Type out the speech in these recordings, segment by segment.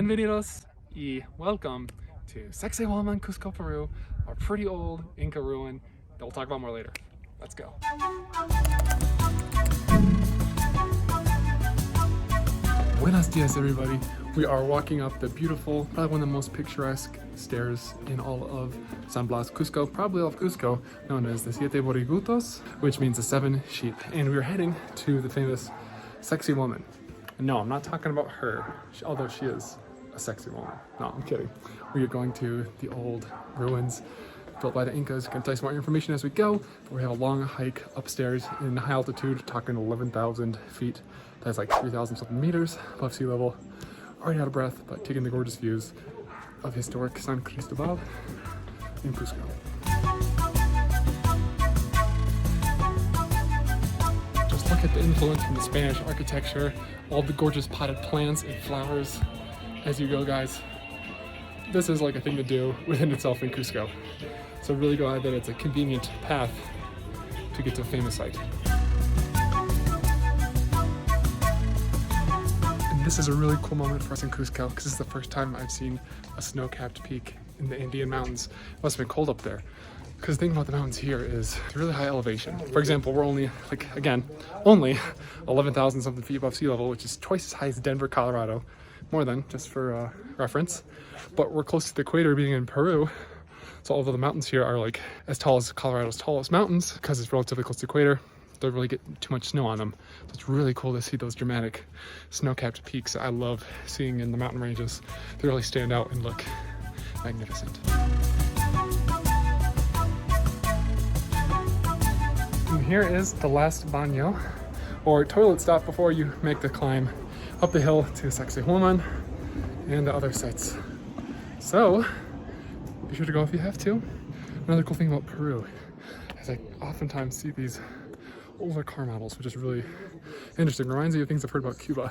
Bienvenidos y welcome to Saqsaywaman, Cusco, Peru, a pretty old Inca ruin that we'll talk about more later. Let's go. Buenos dias, everybody. We are walking up the beautiful, probably one of the most picturesque stairs in all of San Blas, Cusco, probably all of Cusco, known as the Siete Borigutos, which means the 7 sheep. And we're heading to the famous Saqsaywaman. No, I'm not talking about her, although she is a sexy woman. No, I'm kidding. We are going to the old ruins built by the Incas. Gonna tell you some more information as we go, but we have a long hike upstairs in high altitude, talking 11,000 feet. That's like 3,000 something meters above sea level. Already out of breath, but taking the gorgeous views of historic San Cristobal in Cusco. Just look at the influence from the Spanish architecture, all the gorgeous potted plants and flowers as you go, guys. This is like a thing to do within itself in Cusco. So really glad that it's a convenient path to get to a famous site. And this is a really cool moment for us in Cusco because this is the first time I've seen a snow-capped peak in the Andean mountains. It must have been cold up there. Because the thing about the mountains here is it's really high elevation. For example, we're only, only 11,000 something feet above sea level, which is twice as high as Denver, Colorado. More than, just for reference. But we're close to the equator, being in Peru. So although the mountains here are like as tall as Colorado's tallest mountains, because it's relatively close to the equator, don't really get too much snow on them. So it's really cool to see those dramatic snow-capped peaks I love seeing in the mountain ranges. They really stand out and look magnificent. And here is the last baño, or toilet stop before you make the climb up the hill to Saqsayhuaman and the other sites. So, be sure to go if you have to. Another cool thing about Peru is I oftentimes see these older car models, which is really interesting. Reminds me of things I've heard about Cuba.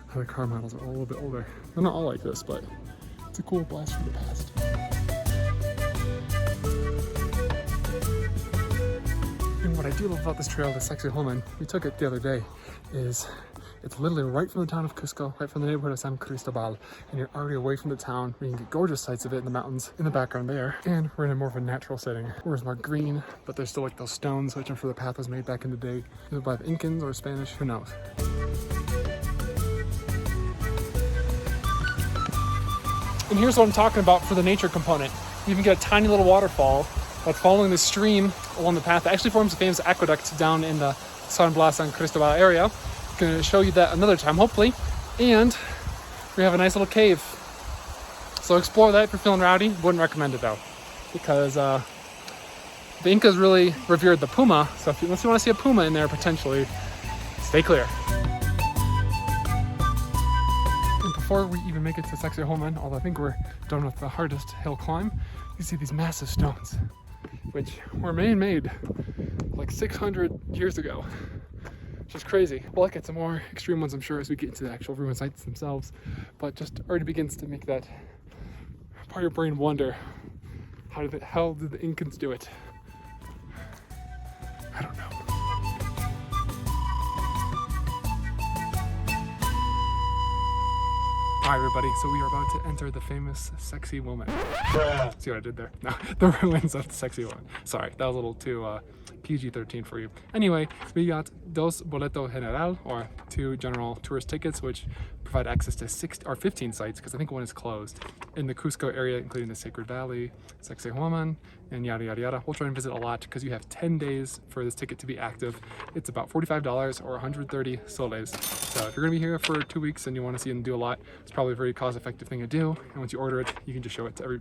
How the car models are all a little bit older. They're not all like this, but it's a cool blast from the past. And what I do love about this trail, the Saqsayhuaman, we took it the other day, is it's literally right from the town of Cusco, right from the neighborhood of San Cristobal, and you're already away from the town where you can get gorgeous sights of it in the mountains in the background there. And we're in a more of a natural setting where it's more green, but there's still like those stones, which I'm sure the path was made back in the day, either by the Incans or Spanish, who knows. And here's what I'm talking about for the nature component. You even get a tiny little waterfall that's following the stream along the path that actually forms the famous aqueduct down in the San Blas San Cristobal area. Going to show you that another time, hopefully. And we have a nice little cave. So explore that if you're feeling rowdy. Wouldn't recommend it though, because the Incas really revered the puma. So unless you want to see a puma in there potentially, stay clear. And before we even make it to Saqsayhuaman, although I think we're done with the hardest hill climb, you see these massive stones, which were made like 600 years ago. Which is crazy. We'll get some more extreme ones, I'm sure, as we get into the actual ruin sites themselves. But just already begins to make that part of your brain wonder, how did the Incans do it? I don't know. Alright everybody, so we are about to enter the famous Saqsaywoman. See what I did there? No, the ruins of the Saqsaywoman. Sorry, that was a little too PG-13 for you. Anyway, we got dos boleto general, or 2 general tourist tickets, which provide access to 15 sites, because I think one is closed, in the Cusco area, including the Sacred Valley, Saqsayhuaman, and yada yada yada. We'll try and visit a lot because you have 10 days for this ticket to be active. It's about $45 or 130 soles. So if you're gonna be here for 2 weeks and you want to see and do a lot, it's probably a very cost-effective thing to do. And once you order it, you can just show it to every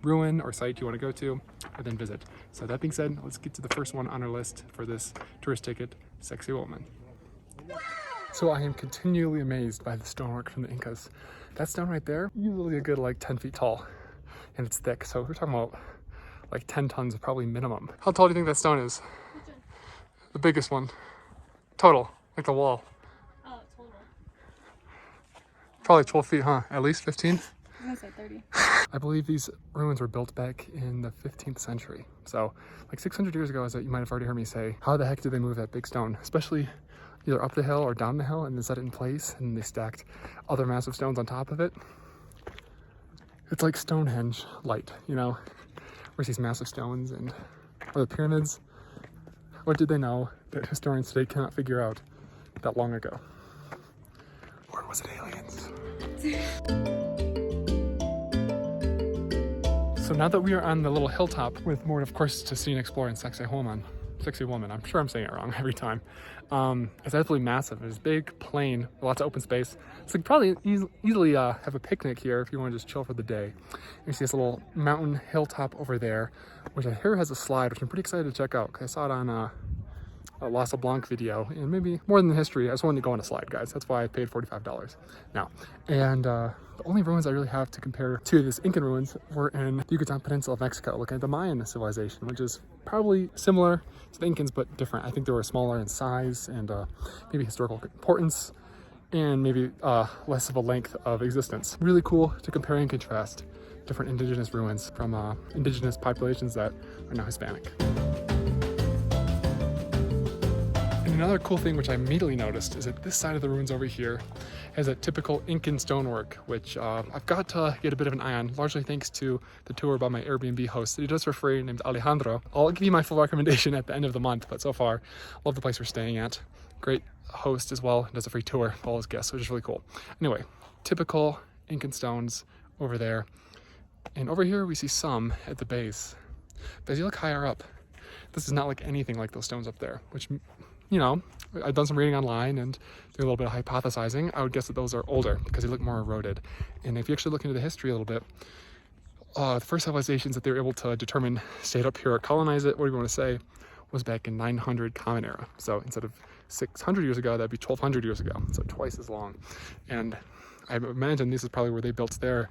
ruin or site you want to go to, and then visit. So that being said, let's get to the first one on our list for this tourist ticket, Saqsaywoman. So I am continually amazed by the stonework from the Incas. That stone right there, usually a good like 10 feet tall, and it's thick. So we're talking about like 10 tons probably minimum. How tall do you think that stone is? The biggest one. Total, like the wall. Oh, total. Probably 12 feet, huh? At least 15? I'm gonna say 30. I believe these ruins were built back in the 15th century. So like 600 years ago, as you might have already heard me say, how the heck did they move that big stone? Especially either up the hill or down the hill and then set it in place, and they stacked other massive stones on top of it. It's like Stonehenge light, you know, where's these massive stones and or the pyramids. What did they know that historians today cannot figure out that long ago? Or was it aliens? So now that we are on the little hilltop with more, of course, to see and explore in Saqsayhuaman, I'm sure I'm saying it wrong every time. It's absolutely massive. It's big, plain, lots of open space. So you could probably easily have a picnic here if you want to just chill for the day. You see this little mountain hilltop over there, which I hear has a slide, which I'm pretty excited to check out because I saw it on a Los Blanc video, and maybe more than the history. I just wanted to go on a slide, guys. That's why I paid $45 now. And the only ruins I really have to compare to this Incan ruins were in the Yucatan Peninsula of Mexico, looking at the Mayan civilization, which is probably similar to the Incans, but different. I think they were smaller in size and maybe historical importance, and maybe less of a length of existence. Really cool to compare and contrast different indigenous ruins from indigenous populations that are now Hispanic. Another cool thing which I immediately noticed is that this side of the ruins over here has a typical Incan stonework, which I've got to get a bit of an eye on, largely thanks to the tour by my Airbnb host that he does for free, named Alejandro. I'll give you my full recommendation at the end of the month, but so far, love the place we're staying at. Great host as well, does a free tour for all his guests, which is really cool. Anyway, typical Incan stones over there. And over here we see some at the base. But as you look higher up, this is not like anything like those stones up there, which, you know, I've done some reading online and doing a little bit of hypothesizing. I would guess that those are older because they look more eroded. And if you actually look into the history a little bit, the first civilizations that they were able to determine stayed up here or colonize it, whatever you want to say, was back in 900 Common Era. So instead of 600 years ago, that'd be 1200 years ago. So twice as long. And I imagine this is probably where they built their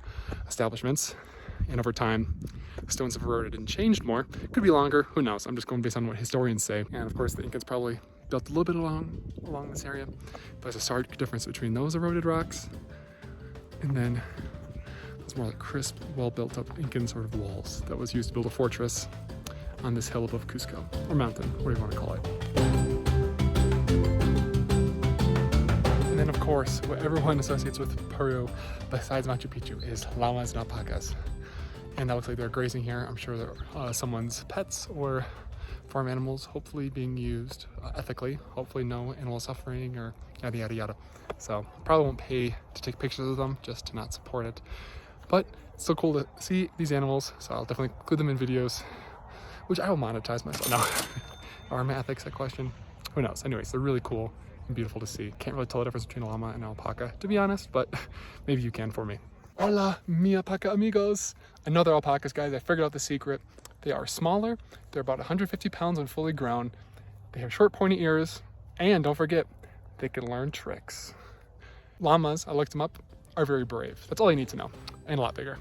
establishments. And over time, the stones have eroded and changed more. Could be longer, who knows? I'm just going based on what historians say. And of course, the Incans probably built a little bit along this area. But there's a stark difference between those eroded rocks and then those more like crisp, well built up Incan sort of walls that was used to build a fortress on this hill above Cusco, or mountain, whatever you want to call it. And then of course, what everyone associates with Peru, besides Machu Picchu, is llamas and alpacas. And that looks like they're grazing here. I'm sure they're someone's pets or farm animals, hopefully being used ethically, hopefully no animal suffering or yada yada yada. So probably won't pay to take pictures of them just to not support it. But it's still cool to see these animals, so I'll definitely include them in videos, which I will monetize myself. No, are my ethics a question? Who knows? Anyways, they're really cool and beautiful to see. Can't really tell the difference between a llama and an alpaca, to be honest, but maybe you can for me. Hola, mi alpaca amigos. I know they're alpacas, guys. I figured out the secret. They are smaller. They're about 150 pounds when fully grown. They have short pointy ears, and don't forget, they can learn tricks. Llamas, I looked them up, are very brave. That's all you need to know, and a lot bigger.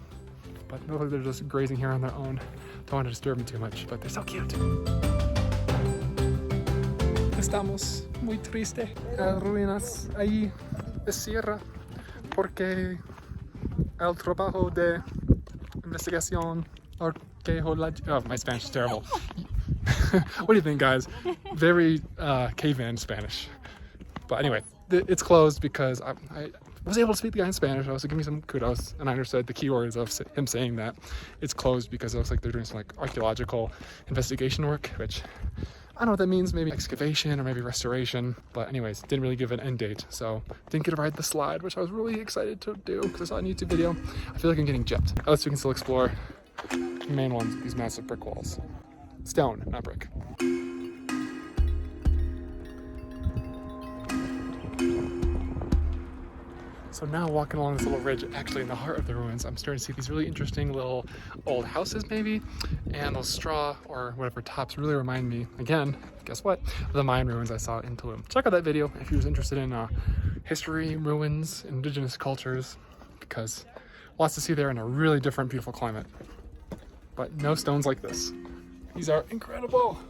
But it looks like they're just grazing here on their own. Don't want to disturb them too much, but they're so cute. Estamos muy triste. Ruinas ahí de sierra porque el trabajo de investigación archaeological. Oh, my Spanish is terrible. What do you think, guys? Very caveman Spanish. But anyway, it's closed because I was able to speak the guy in Spanish, so give me some kudos, and I understood the keywords of him saying that. It's closed because it looks like they're doing some like archaeological investigation work, which I don't know what that means, maybe excavation or maybe restoration, but anyways, didn't really give an end date, so didn't get to ride the slide, which I was really excited to do because I saw a YouTube video. I feel like I'm getting gypped. At least we can still explore the main ones, these massive brick walls. Stone, not brick. So now walking along this little ridge, actually in the heart of the ruins, I'm starting to see these really interesting little old houses maybe, and those straw or whatever tops really remind me, again, guess what, of the Mayan ruins I saw in Tulum. Check out that video if you're interested in history, ruins, indigenous cultures, because lots to see there in a really different, beautiful climate. But no stones like this. These are incredible.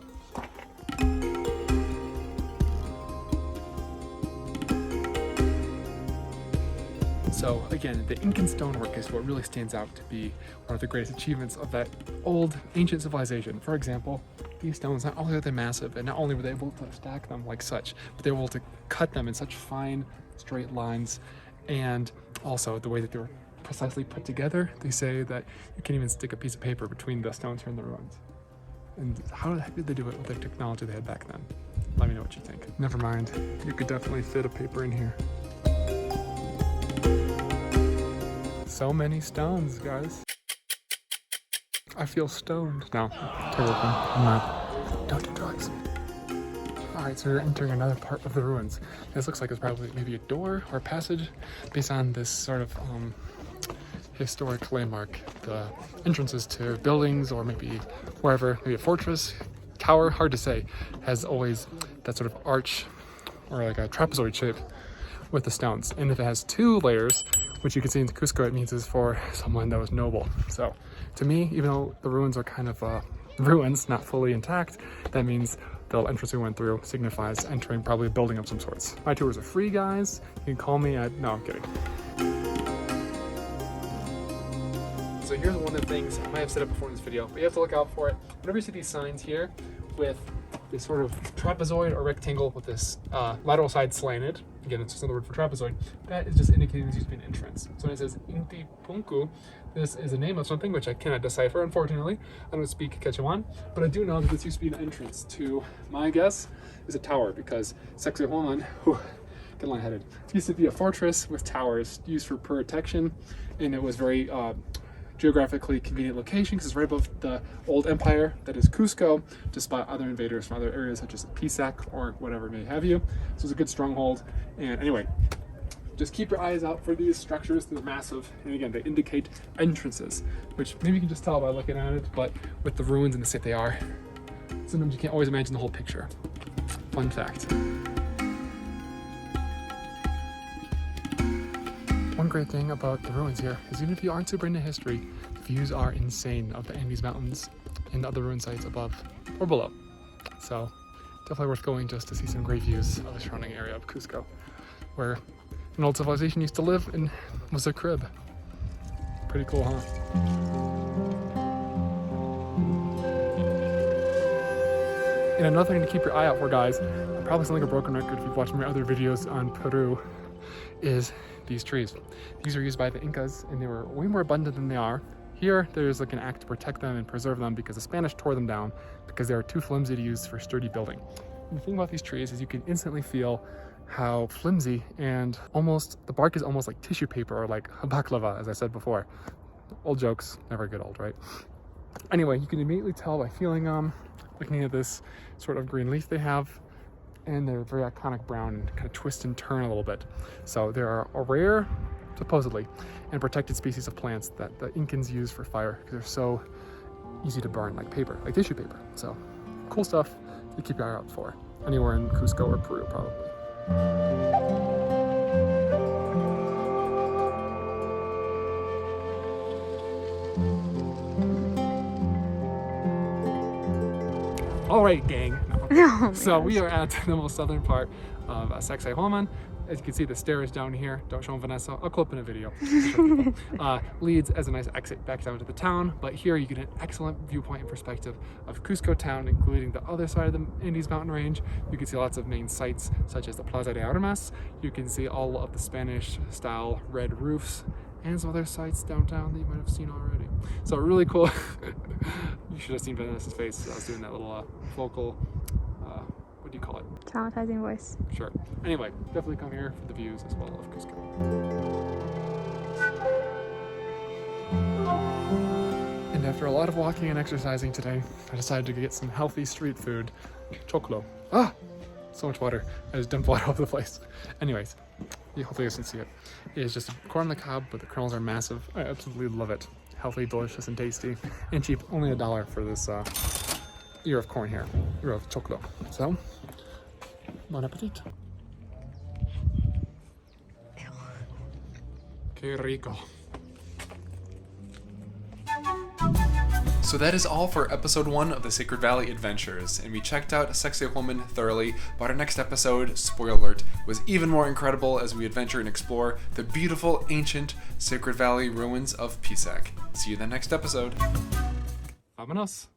So again, the Incan stonework is what really stands out to be one of the greatest achievements of that old ancient civilization. For example, these stones, not only are they massive, and not only were they able to stack them like such, but they were able to cut them in such fine, straight lines, and also the way that they were precisely put together. They say that you can't even stick a piece of paper between the stones here in the ruins. And how the heck did they do it with the technology they had back then? Let me know what you think. Never mind, you could definitely fit a paper in here. So many stones, guys. I feel stoned. No, terrible. I'm not. Don't do drugs. Alright, so we're entering another part of the ruins. This looks like it's probably maybe a door or a passage based on this sort of historic landmark. The entrances to buildings or maybe wherever, maybe a fortress, tower, hard to say, has always that sort of arch or like a trapezoid shape with the stones. And if it has 2 layers, which you can see in Cusco, it means is for someone that was noble. So to me, even though the ruins are kind of ruins, not fully intact, that means the entrance we went through signifies entering probably a building of some sorts. My tours are free, guys. You can call me at, no, I'm kidding. So here's one of the things I might have said it before in this video, but you have to look out for it. Whenever you see these signs here with this sort of trapezoid or rectangle with this lateral side slanted, again, it's just another word for trapezoid, that is just indicating this used to be an entrance. So when it says Inti Punku, this is a name of something which I cannot decipher, unfortunately. I don't speak Quechuan, but I do know that this used to be an entrance to, my guess, is a tower, because Saqsayhuaman, get lightheaded, it used to be a fortress with towers used for protection, and it was very geographically convenient location because it's right above the old empire that is Cusco to spot other invaders from other areas such as Pisac or whatever may have you. So it's a good stronghold. And anyway, just keep your eyes out for these structures. They're massive, and again, they indicate entrances, which maybe you can just tell by looking at it, but with the ruins and the state they are, sometimes you can't always imagine the whole picture. Fun fact. One great thing about the ruins here is even if you aren't super into history, the views are insane of the Andes Mountains and the other ruin sites above or below. So definitely worth going just to see some great views of the surrounding area of Cusco, where an old civilization used to live and was their crib. Pretty cool, huh? And another thing to keep your eye out for, guys, probably something like a broken record if you've watched my other videos on Peru, is these trees. These were used by the Incas, and they were way more abundant than they are. Here, there's like an act to protect them and preserve them because the Spanish tore them down because they were too flimsy to use for sturdy building. And the thing about these trees is you can instantly feel how flimsy and almost, the bark is almost like tissue paper or like baklava, as I said before. Old jokes, never get old, right? Anyway, you can immediately tell by feeling them, looking at this sort of green leaf they have, and they're very iconic brown and kind of twist and turn a little bit. So they are a rare, supposedly, and protected species of plants that the Incans use for fire because they're so easy to burn, like paper, like tissue paper. So cool stuff to keep your eye out for anywhere in Cusco or Peru, probably. All right, gang. Oh, so we are at the most southern part of Saqsayhuaman. As you can see, the stairs down here, don't show them, Vanessa, I'll clip in a video, leads as a nice exit back down to the town. But here you get an excellent viewpoint and perspective of Cusco town, including the other side of the Andes mountain range. You can see lots of main sites, such as the Plaza de Armas. You can see all of the Spanish-style red roofs, and some other sites downtown that you might have seen already. So really cool. You should have seen Vanessa's face. I was doing that little vocal, what do you call it? Traumatizing voice. Sure. Anyway, definitely come here for the views as well of Cusco. And after a lot of walking and exercising today, I decided to get some healthy street food. Choclo. Ah! So much water. I just dumped water all over the place. Anyways, hopefully you can see it. It is just corn on the cob, but the kernels are massive. I absolutely love it. Healthy, delicious, and tasty. And cheap. Only $1 for this ear of corn here. Ear of choclo. So, bon appetit. Que rico. So that is all for episode 1 of the Sacred Valley Adventures, and we checked out Saqsayhuaman thoroughly, but our next episode, spoiler alert, was even more incredible as we adventure and explore the beautiful ancient Sacred Valley ruins of Pisac. See you in the next episode. Vámonos!